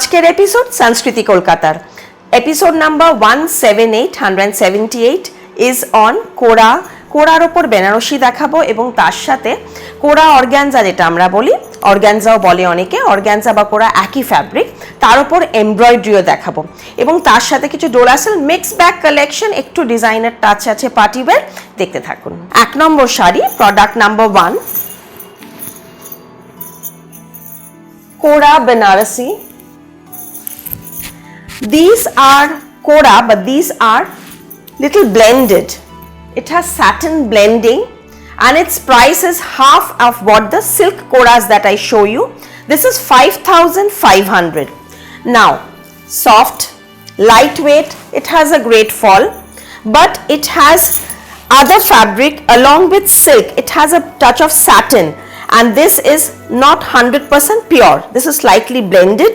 আজকের এপিসোড সংস্কৃতি কলকাতার এপিসোড নাম্বার 178 ইজ অন কোরা। কোরার ওপর বেনারসি দেখাবো এবং তার সাথে কোরা অর্গ্যানজা, যেটা আমরা বলি অর্গ্যানজাও বলে অনেকে, অর্গ্যানজা বা কোরা একই ফ্যাব্রিক, তার উপর এমব্রয়ডারিও দেখাবো এবং তার সাথে কিছু ডোলাসেল মিক্স ব্যাগ কালেকশন, একটু ডিজাইনার টাচ আছে, পার্টি ওয়্যার। দেখতে থাকুন। 1 নম্বর শাড়ি, প্রোডাক্ট নাম্বার 1, কোরা Banarasi. These are Kora, but these are little blended. It has satin blending and its price is half of what the silk Koras that I show you. This is 5,500. Now, soft, lightweight, it has a great fall, but it has other fabric along with silk. It has a touch of satin and this is not 100% pure. This is slightly blended,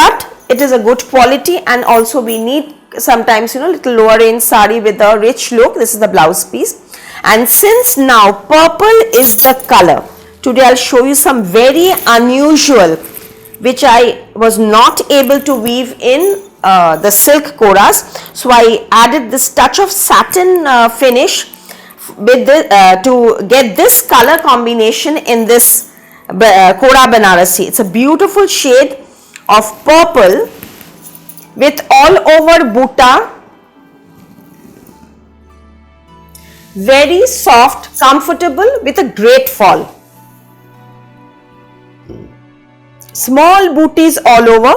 but it is a good quality, and also we need sometimes little lower range sari with a rich look. This is the blouse piece, and since now purple is the color, today I'll show you some very unusual which I was not able to weave in the silk Koras, so I added this touch of satin finish with the, to get this color combination in this Kora Banarasi. It's a beautiful shade of purple with all over butta, very soft, comfortable with a great fall, small booties all over.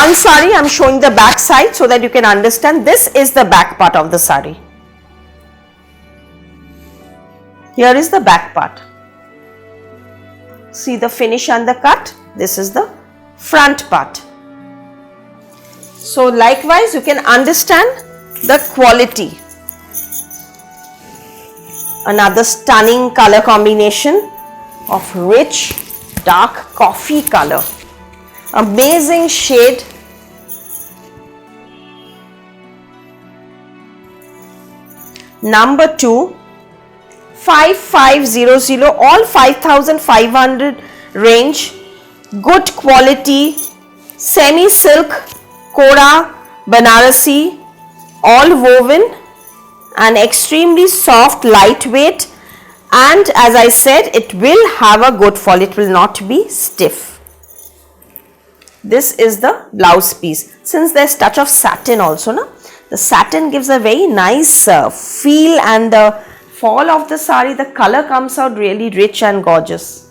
One sari I'm showing the back side so that you can understand. This is the back part of the sari. Here is the back part. See the finish and the cut. This is the front part. So likewise you can understand the quality. Another stunning color combination of rich dark coffee color. Amazing shade. Number 2, 5500, all 5,500 range. Good quality semi silk Kora Banarasi, all woven and extremely soft, lightweight, and as I said, it will have a good fall, it will not be stiff. This is the blouse piece. Since there's touch of satin also, the satin gives a very nice feel, and the fall of the sari, the color comes out really rich and gorgeous.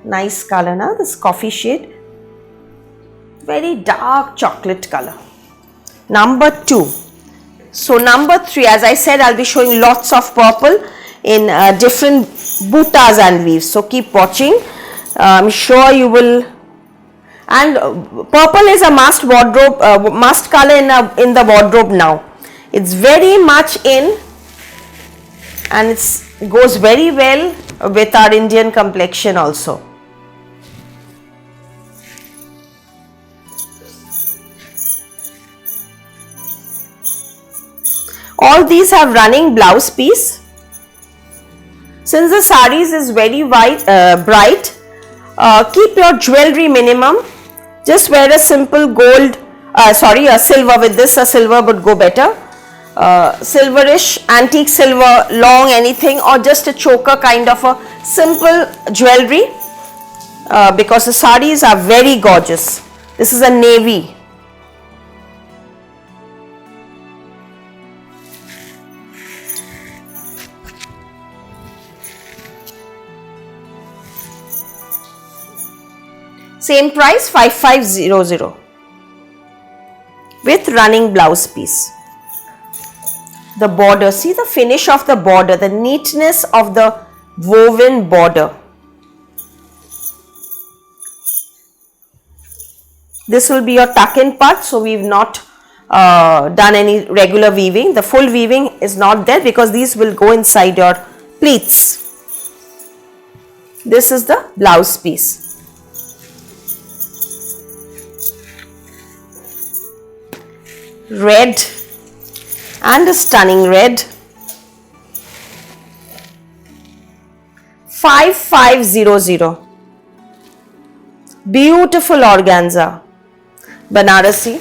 Nice color, this coffee shade, very dark chocolate color. Number 2. So number 3, as I said, I'll be showing lots of purple in different buttas and weaves, so keep watching. I'm sure you will. And purple is a must wardrobe, must color in the wardrobe now. It's very much in, and it goes very well with our Indian complexion also. All these have running blouse piece. Since the sarees is very bright, keep your jewelry minimum. Just wear a simple gold, a silver. With this, a silver would go better. Silverish, antique silver, long anything, or just a choker kind of a simple jewelry, because the sarees are very gorgeous. This is a navy. Same price, 5500 with running blouse piece. The border, see the finish of the border, the neatness of the woven border. This will be your tuck-in part, so we've not done any regular weaving. The full weaving is not there because these will go inside your pleats. This is the blouse piece. Red and a stunning red. 5500. Beautiful organza, Banarasi.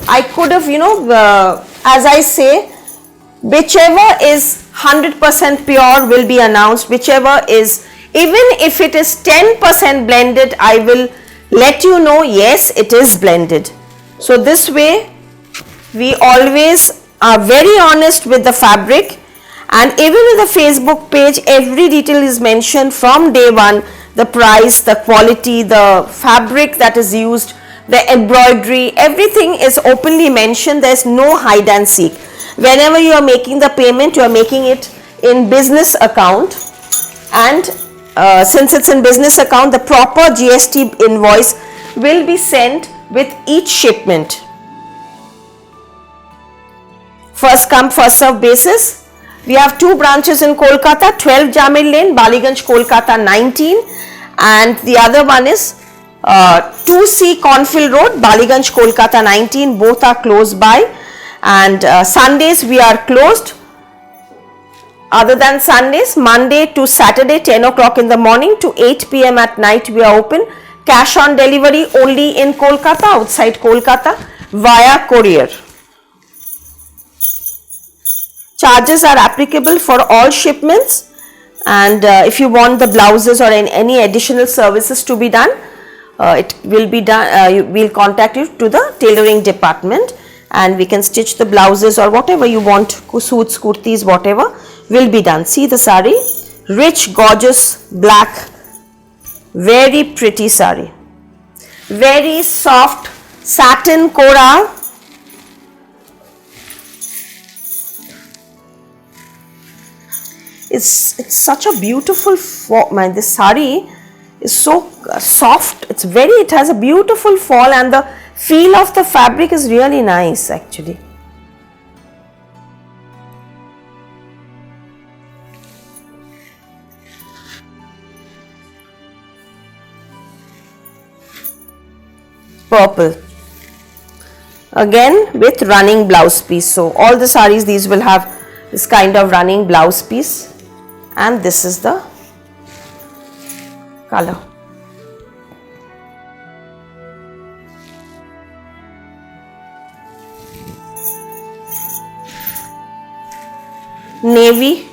I could have, as I say, whichever is 100% pure will be announced, whichever is, even if it is 10% blended, I will let you know, yes, it is blended. So this way, we always are very honest with the fabric, and even with the Facebook page, every detail is mentioned from day one, the price, the quality, the fabric that is used, the embroidery, everything is openly mentioned. There is no hide and seek. Whenever you are making the payment, you are making it in business account, and since it's in business account, the proper GST invoice will be sent with each shipment. First come, first serve basis. We have 2 branches in Kolkata, 12 Jamir Lane, Baliganj, Kolkata 19, and the other one is 2C Cornfield Road, Baliganj, Kolkata 19. Both are close by, and Sundays we are closed. Other than Sundays, Monday to Saturday 10 o'clock in the morning to 8 p.m. at night we are open. Cash on delivery only in Kolkata, outside Kolkata via courier. Charges are applicable for all shipments, and if you want the blouses or any additional services to be done, it will be done. We'll contact you to the tailoring department, and we can stitch the blouses or whatever you want, suits, kurtis, whatever will be done. See the sari, rich, gorgeous black, very pretty sari, very soft satin kora. It's such a beautiful form. This sari is so soft. It has a beautiful fall, and the feel of the fabric is really nice actually. Purple, again with running blouse piece. So all the saris, these will have this kind of running blouse piece, and this is the color. Navy,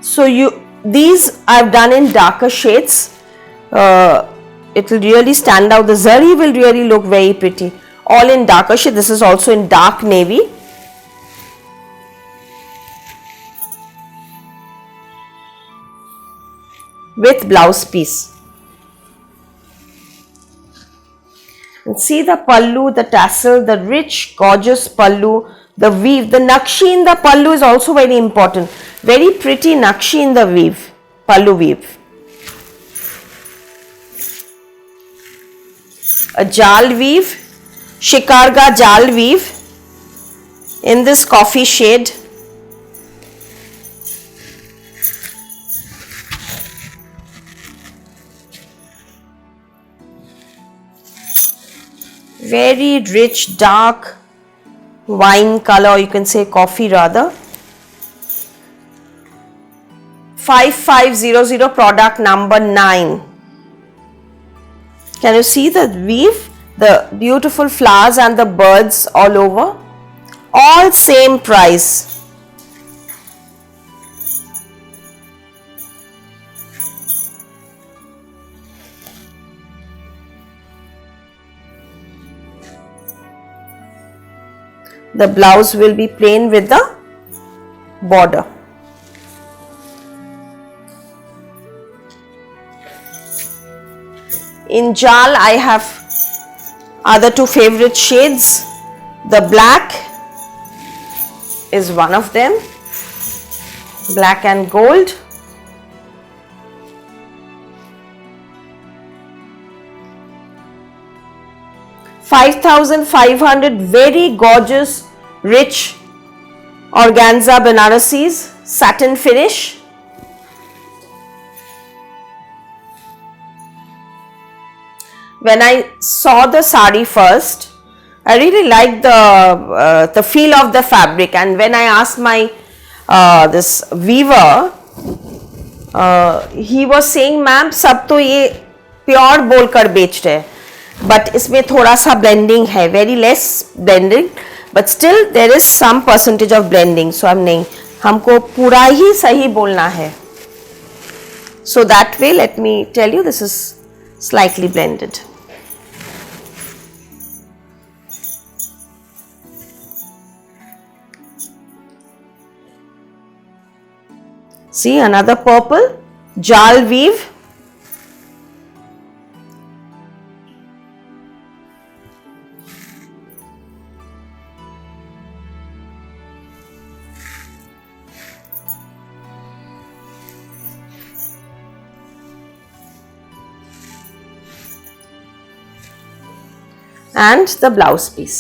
so these I've done in darker shades. It will really stand out. The zari will really look very pretty. All in darker shade. This is also in dark navy. With blouse piece. And see the pallu, the tassel, the rich, gorgeous pallu, the weave. The nakshi in the pallu is also very important. Very pretty nakshi in the weave, pallu weave. A jal weave, shikarga jal weave in this coffee shade. Very rich dark wine color, you can say coffee rather. 5500 product number 9. Can you see the weave, the beautiful flowers and the birds all over? All same price. The blouse will be plain with the border. In jal, I have other 2 favorite shades. The black is one of them, black and gold. $5,500, very gorgeous, rich organza Banarasis, satin finish. When I saw the sari first, I really liked the feel of the fabric, and when I asked my this weaver, he was saying, ma'am सब तो ये pure बोलकर बेच रहे हैं, but इसमें थोड़ा सा ब्लेंडिंग है, very less blending, but still there is some percentage of blending. So हम नहीं, हमको पूरा ही सही बोलना है. So that way, let me tell you, this is slightly blended. See, another purple, jal weave. And the blouse piece.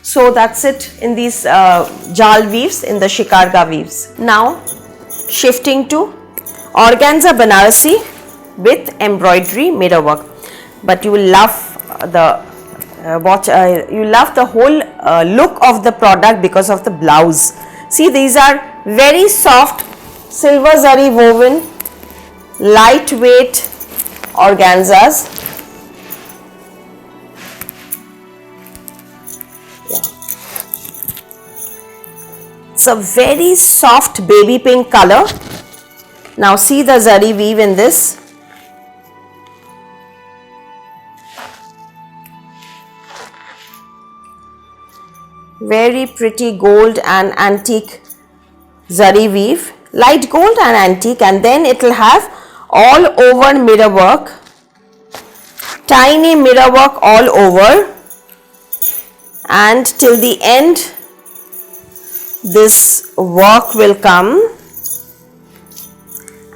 So that's it in these jal weaves, in the shikarga weaves. Now shifting to organza Banarasi with embroidery mirror work, but you will love the you love the whole look of the product because of the blouse. See, these are very soft silver zari woven lightweight organzas. It's a very soft baby pink color. Now see the zari weave in this. Very pretty gold and antique zari weave, light gold and antique, and then it will have all over mirror work, tiny mirror work all over, and till the end this work will come,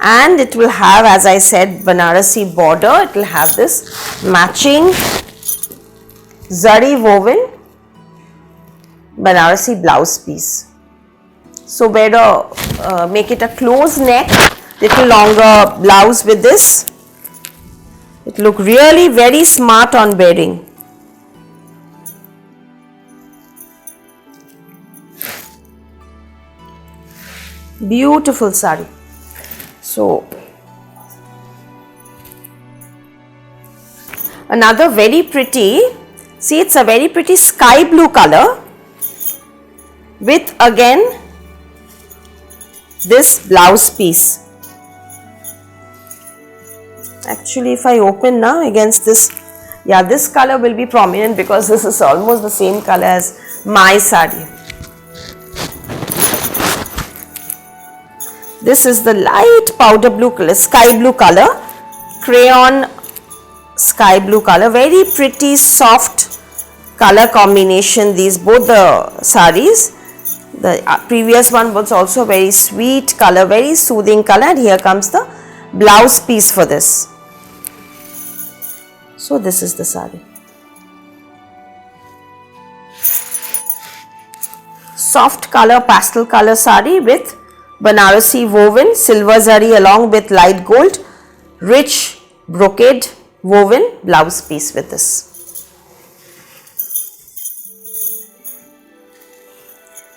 and it will have, as I said, Banarasi border. It will have this matching zari woven Banarasi blouse piece. So better make it a close neck, little longer blouse with this. It look really very smart on wearing. Beautiful sari. So another very pretty, see, it's a very pretty sky blue color with again this blouse piece. Actually, if I open now against this, yeah, this color will be prominent because this is almost the same color as my sari. This is the light powder blue color, sky blue color, crayon sky blue color, very pretty soft color combination. These both the saris. The previous one was also very sweet color, very soothing color, and here comes the blouse piece for this. So this is the sari. Soft color, pastel color sari with Banarasi woven silver zari along with light gold, rich brocade woven blouse piece with this.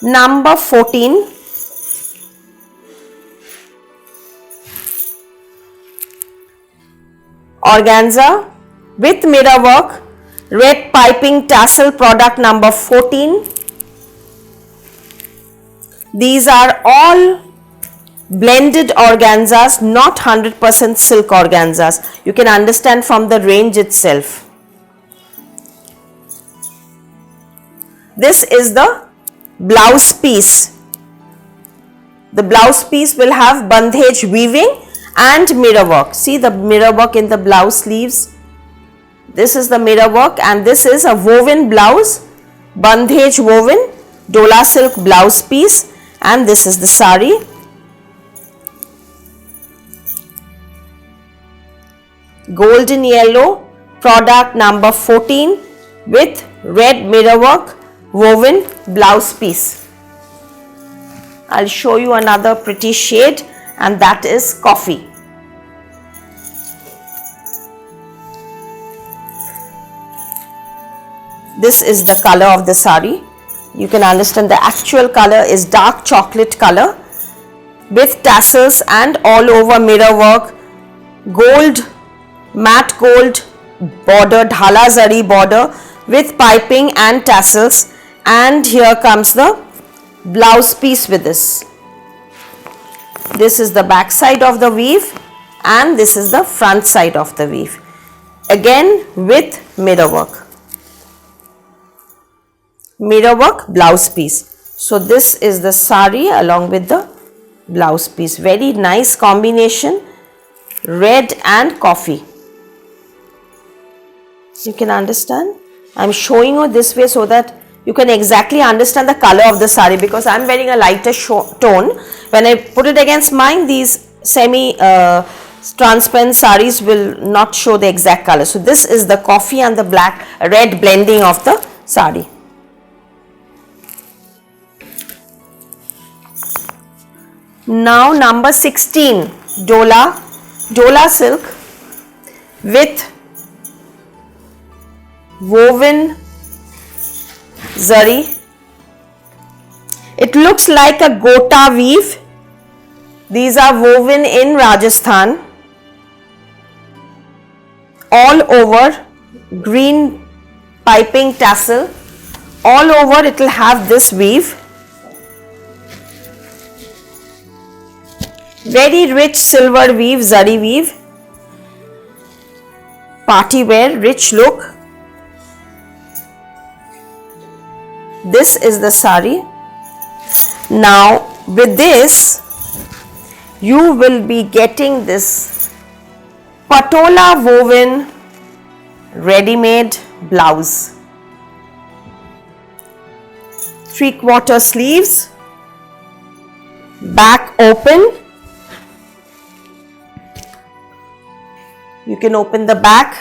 Number 14, organza with mirror work, red piping tassel, product number 14. These are all blended organzas, not 100% silk organzas. You can understand from the range itself. This is the blouse piece. The blouse piece will have bandhej weaving and mirror work. See the mirror work in the blouse sleeves. This is the mirror work, and this is a woven blouse, bandhej woven dola silk blouse piece, and this is the sari. Golden yellow, product number 14 with red mirror work woven blouse piece. I'll show you another pretty shade, and that is coffee. This is the color of the sari. You can understand the actual color is dark chocolate color with tassels and all over mirror work, gold, matte gold border, dhala zari border with piping and tassels, and here comes the blouse piece with this. This is the back side of the weave and this is the front side of the weave, again with mirror work. Mirror work blouse piece. So this is the sari along with the blouse piece. Very nice combination, red and coffee. You can understand. I am showing you this way so that you can exactly understand the color of the sari, because I am wearing a lighter tone. When I put it against mine, these semi transparent saris will not show the exact color. So this is the coffee and the black red blending of the sari. Now number 16, Dola silk with woven zari. It looks like a gota weave. These are woven in Rajasthan, all over, green piping tassel, all over it will have this weave. Very rich silver weave, zari weave, party wear, rich look. This is the sari. Now with this you will be getting this patola woven ready-made blouse, 3/4 sleeves, back open. You can open the back,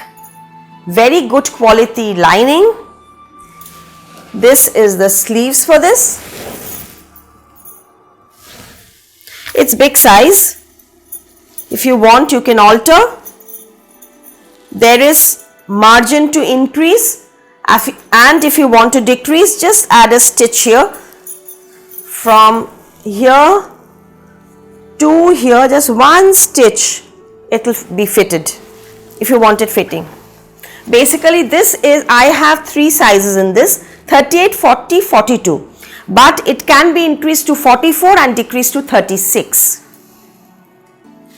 very good quality lining. This is the sleeves for this. It's big size. If you want, you can alter. There is margin to increase, and if you want to decrease, just add a stitch here. From here to here, just one stitch, it will be fitted if you want it fitting. Basically this is, I have 3 sizes in this, 38, 40, 42, but it can be increased to 44 and decreased to 36.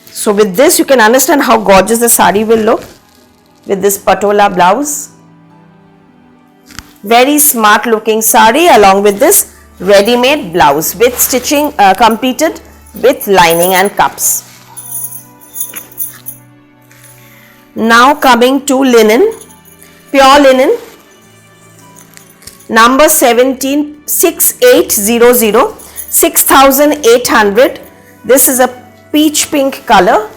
So with this you can understand how gorgeous the sari will look with this patola blouse. Very smart looking sari along with this ready-made blouse with stitching completed with lining and cups. Now coming to linen, pure linen, number 17, 6800, 6800. This is a peach pink color,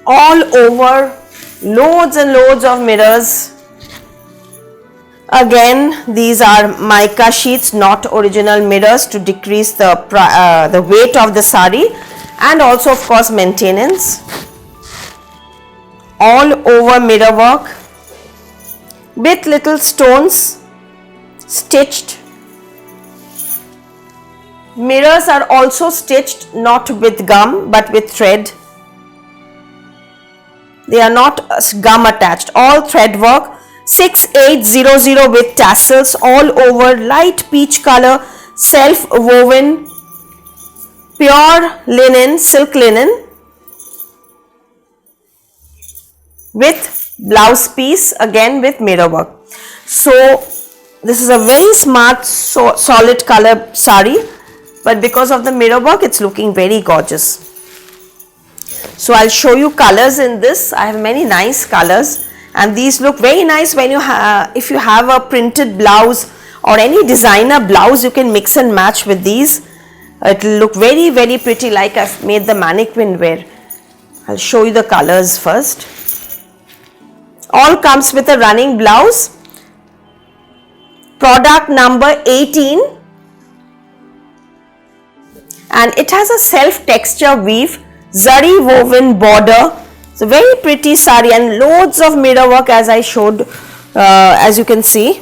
all over, loads and loads of mirrors. Again, these are mica sheets, not original mirrors, to decrease the weight of the sari, and also of course maintenance. All over mirror work with little stones stitched. Mirrors are also stitched not with gum but with thread. They are not gum attached, all thread work. 6800 with tassels all over, light peach color, self woven, pure linen, silk linen, with blouse piece again with mirror work. So this is a very smart solid color sari, but because of the mirror work it's looking very gorgeous. So I'll show you colors in this. I have many nice colors, and these look very nice when you if you have a printed blouse or any designer blouse, you can mix and match with these. It will look very very pretty, like I've made the mannequin wear. I'll show you the colors first. All comes with a running blouse. Product number 18, and it has a self texture weave, zari woven border. It's a very pretty sari and loads of mirror work, as I showed, as you can see,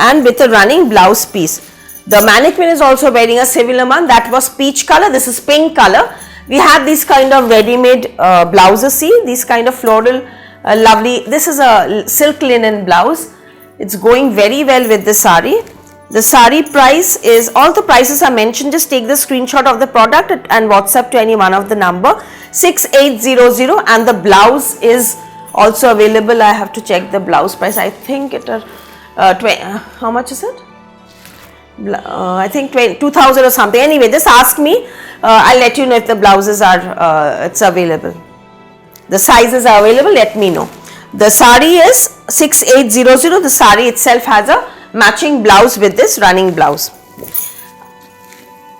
and with a running blouse piece. The mannequin is also wearing a similar one, that was peach color, this is pink color. We have these kind of ready-made blouses, see these kind of floral lovely, this is a silk linen blouse, it's going very well with the sari. The sari price is, all the prices are mentioned, just take the screenshot of the product and WhatsApp to any one of the number 6800, and the blouse is also available. I have to check the blouse price, I think it how much is it? I think 2000 or something. Anyway, just ask me, I'll let you know if the blouses are it's available. The sizes are available, let me know. The sari is 6800, the sari itself has a matching blouse with this running blouse.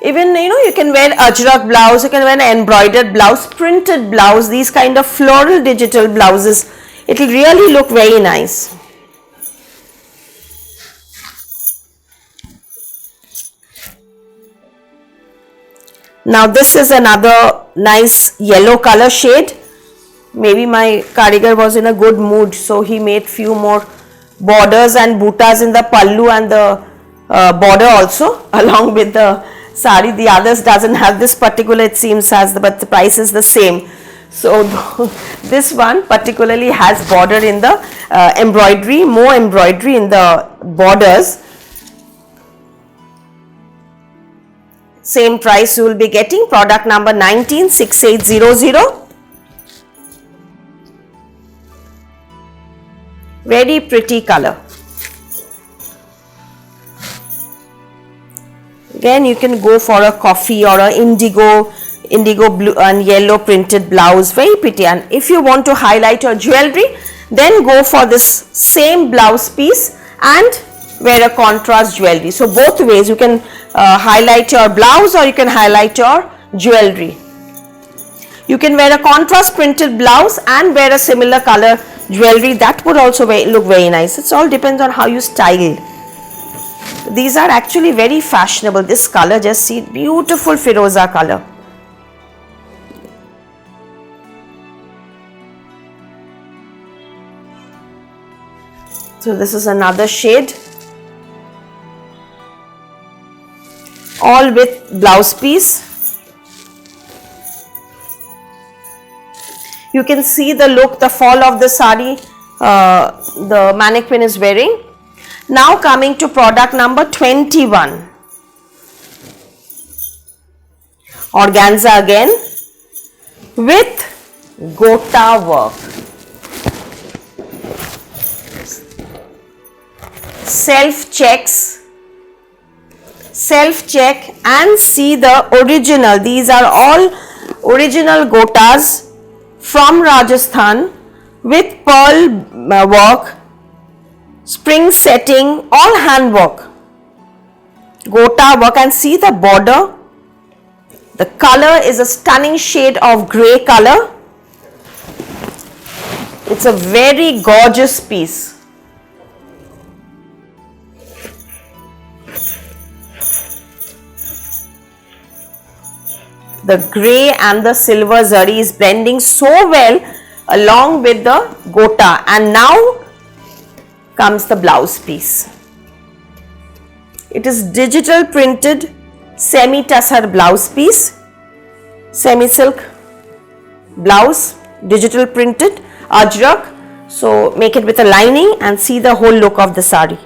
Even you can wear ajrak blouse, you can wear an embroidered blouse, printed blouse, these kind of floral digital blouses, it will really look very nice. Now this is another nice yellow color shade. Maybe my karigar was in a good mood, so he made few more borders and bootas in the pallu and the border also along with the sari. The others doesn't have this particular, it seems, but the price is the same. So this one particularly has border in the embroidery, more embroidery in the borders. Same price you will be getting, product number 196800. Very pretty color. Again, you can go for a coffee or a indigo blue and yellow printed blouse, very pretty. And if you want to highlight your jewelry, then go for this same blouse piece and wear a contrast jewelry. So both ways, you can highlight your blouse or you can highlight your jewelry. You can wear a contrast printed blouse and wear a similar color jewelry, that would also look very nice. It all depends on how you style. These are actually very fashionable. This color, just see, beautiful Firoza color. So this is another shade, all with blouse piece. You can see the look, the fall of the sari the mannequin is wearing. Now coming to product number 21. Organza again with gota work. Self-check and see the original. These are all original gotas from Rajasthan with pearl work, spring setting, all hand work, gota work, and see the border. The color is a stunning shade of grey color. It's a very gorgeous piece. The grey and the silver zari is blending so well along with the gota, and now comes the blouse piece. It is digital printed semi-tussar blouse piece, semi-silk blouse, digital printed ajrak. So make it with a lining and see the whole look of the sari.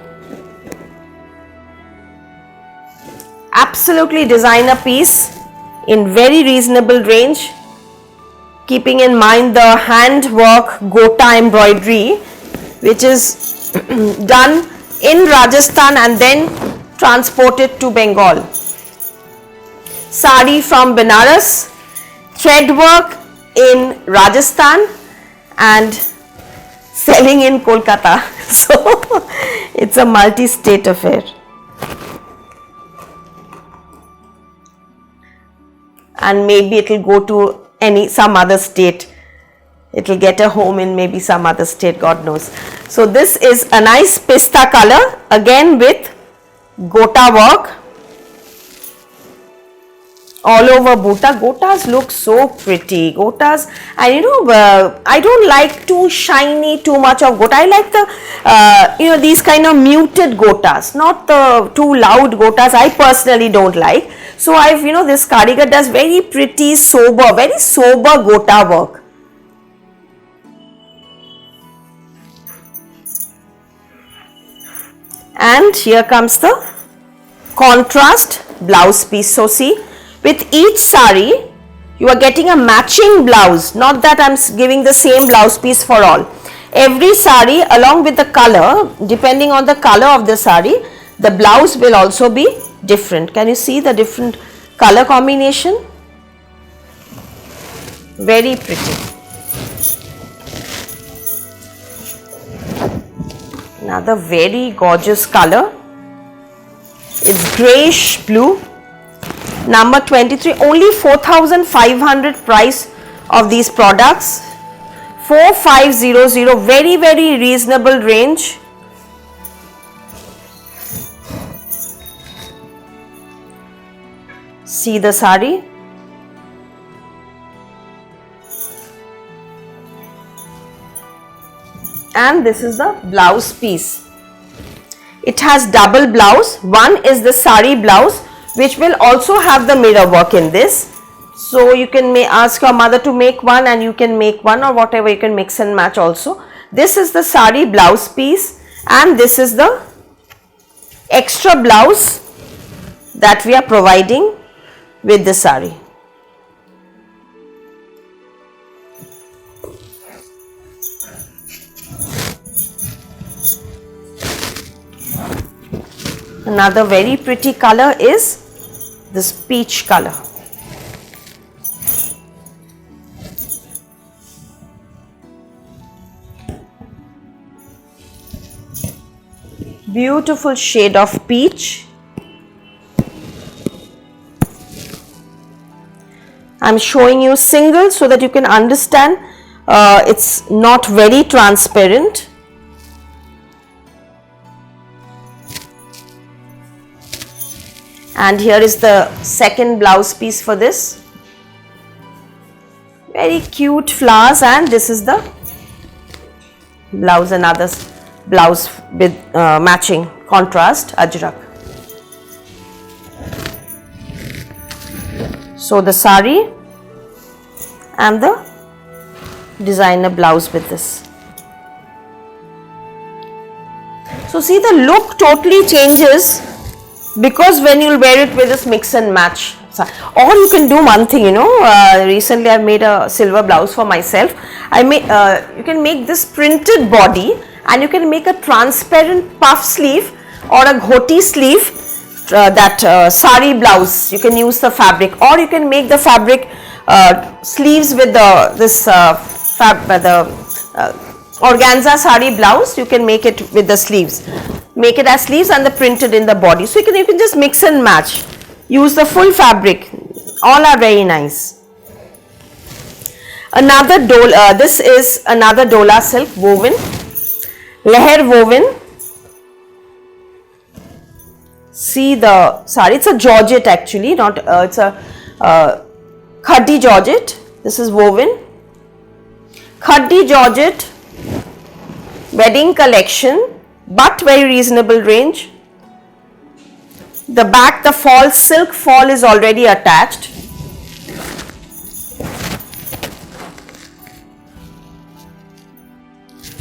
Absolutely designer piece in very reasonable range, keeping in mind the handwork gota embroidery which is done in Rajasthan and then transported to Bengal. Sari from Benares, thread work in Rajasthan and selling in Kolkata. So it's a multi-state affair. And maybe it will go to some other state. It will get a home in maybe some other state, God knows. So this is a nice pista color, again with gota work. all over Gota. Gotas look so pretty. Gotas, and you know, I don't like too shiny, too much of Gota. I like the, you know, these kind of muted Gotas, not the too loud Gotas. I personally don't like. So I've, you know, this Karigar does very pretty, sober, very sober Gota work. And here comes the contrast blouse piece. So see, with each sari you are getting a matching blouse, not that I'm giving the same blouse piece for all. Every sari along with the color, depending on the color of the sari, the blouse will also be different. Can you see the different color combination? Very pretty. Another very gorgeous color. It's grayish blue. Number 23, only 4,500 price of these products. 4500, very reasonable range. See the sari. And this is the blouse piece. It has double blouse. One is the sari blouse, which will also have the mirror work in this. So you can ask your mother to make one, and you can make one, or whatever, you can mix and match also. This is the sari blouse piece, and this is the extra blouse that we are providing with the sari. Another very pretty color is this peach color. Beautiful shade of peach. I'm showing you single so that you can understand it's not very transparent. And here is the second blouse piece for this. Very cute flowers, and this is the blouse, another blouse with matching contrast ajrak. So the sari and the designer blouse with this. So see, the look totally changes, because when you'll wear it with this mix and match. Or you can do one thing, you know, recently I've made a silver blouse for myself. You can make this printed body, and you can make a transparent puff sleeve or a dhoti sleeve, that sari blouse. You can use the fabric, or you can make the fabric sleeves with the organza sari blouse. You can make it with the sleeves. Make it as sleeves and the printed in the body. So you can just mix and match. Use the full fabric. All are very nice. Another this is another Dola silk woven, leher woven. See the sari. It's a georgette actually, not it's a khadi georgette. This is woven khadi georgette wedding collection, but very reasonable range. The back, the fall, silk fall is already attached.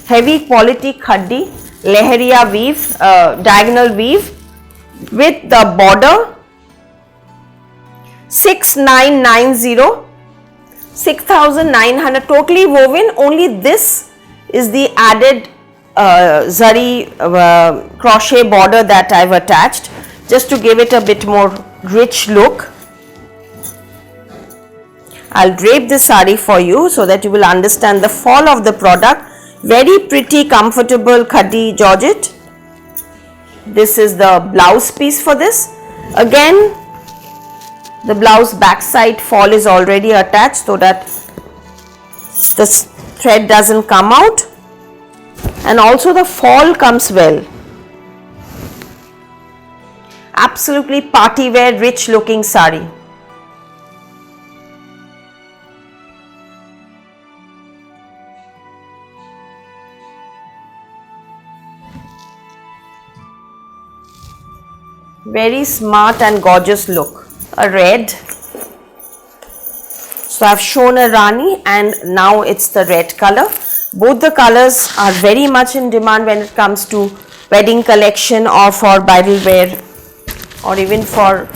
Heavy quality khadi leheriya weave, diagonal weave with the border. 6990, 6,900, totally woven. Only this is the added zari crochet border that I've attached, just to give it a bit more rich look. I'll drape this sari for you so that you will understand the fall of the product. Very pretty, comfortable khadi georgette. This is the blouse piece for this. Again, the blouse backside fall is already attached so that the thread doesn't come out, and also the fall comes well. Absolutely party wear, rich looking sari. Very smart and gorgeous look. A red. So I've shown a Rani and now it's the red color. Both the colors are very much in demand when it comes to wedding collection or for bridal wear or even for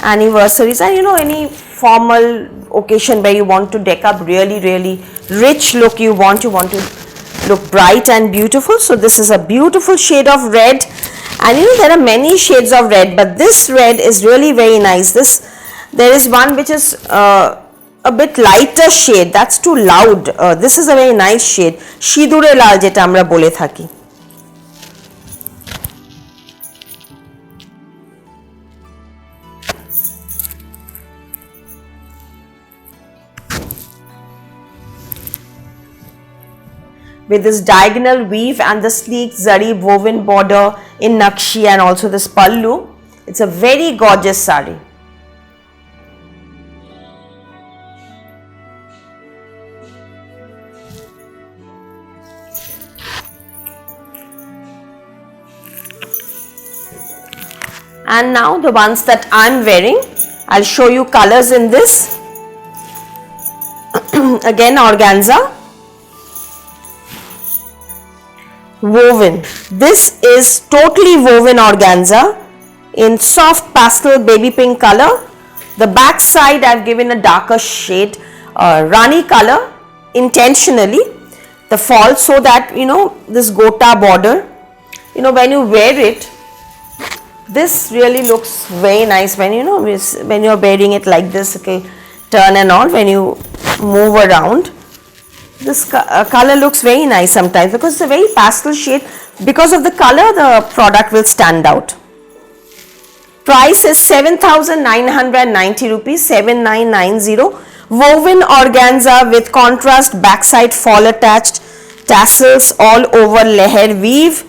anniversaries and any formal occasion where you want to deck up really rich look, you want to look bright and beautiful. So this is a beautiful shade of red, and there are many shades of red, but this red is really very nice. There is one which is a bit lighter shade, that's too loud. This is a very nice shade, Shidure Lal jeta amra bole thaki. With this diagonal weave and the sleek zari woven border in Nakshi and also this pallu. It's a very gorgeous sari. And now the ones that I'm wearing, I'll show you colors in this. Again organza. Woven. This is totally woven organza in soft pastel baby pink color. The back side I've given a darker shade, Rani color intentionally, the fall, so that this gota border, when you wear it, this really looks very nice when when you're wearing it like this. Okay, turn and all, when you move around, this color looks very nice sometimes because it's a very pastel shade. Because of the color, the product will stand out. Price is 7,990 rupees, 7990. Woven organza with contrast backside fall attached, tassels all over leher weave,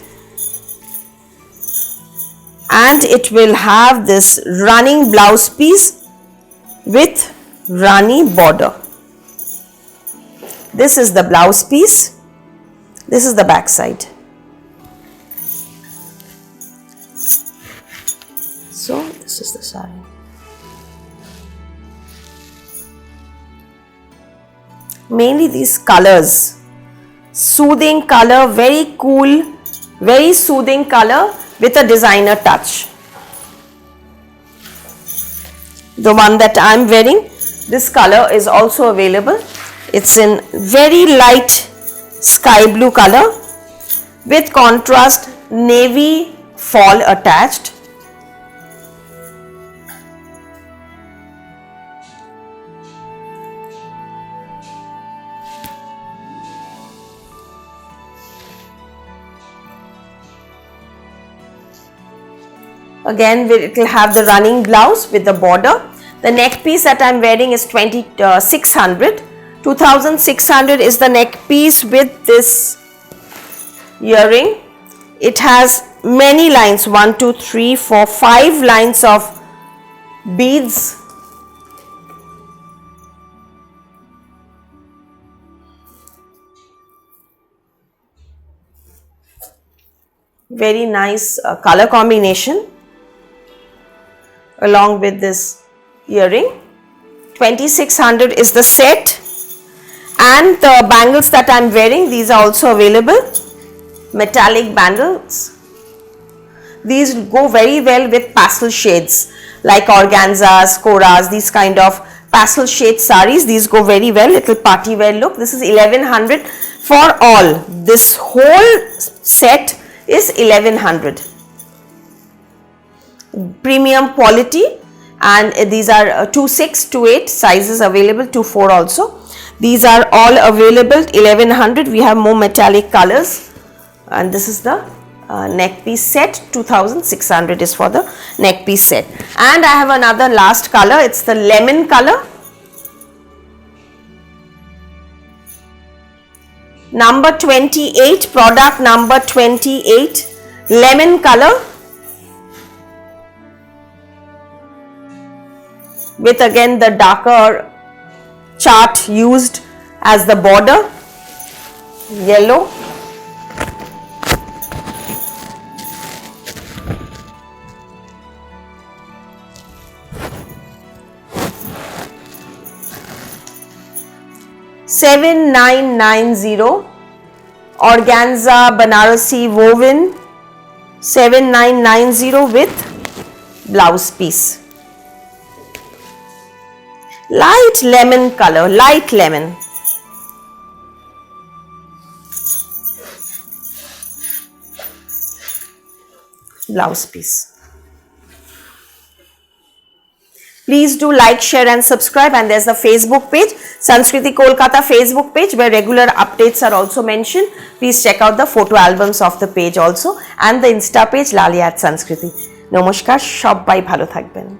and it will have this running blouse piece with Rani border. This is the blouse piece, this is the back side. So this is the sari. Mainly these colors, soothing color, very cool, very soothing color with a designer touch. The one that I am wearing, this color is also available. It's in very light sky blue color with contrast navy fall attached. Again, it will have the running blouse with the border. The neck piece that I am wearing is 2600. 2600 is the neck piece with this earring. It has many lines, 1, 2, 3, 4, 5 lines of beads. Very nice color combination along with this earring. 2600 is the set, and the bangles that I am wearing, these are also available, metallic bangles. These go very well with pastel shades like organzas, koras, these kind of pastel shade saris. These go very well, little party wear look. This is 1100 for all. This whole set is 1100. Premium quality, and these are 2/6, 2/8 sizes available, 2/4 also. These are all available 1100. We have more metallic colors, and this is the neck piece set. 2600 is for the neck piece set. And I have another last color, it's the lemon color. Number 28, product number 28, lemon color, with again the darker chart used as the border, yellow. 7990. Organza Banarasi woven, 7990 with blouse piece. Light lemon color, light lemon. Blouse piece. Please do like, share and subscribe, and there's the Facebook page, Sanskriti Kolkata Facebook page, where regular updates are also mentioned. Please check out the photo albums of the page also, and the Insta page Lalia at Sanskriti. নমস্কার, সবাই ভালো থাকবেন।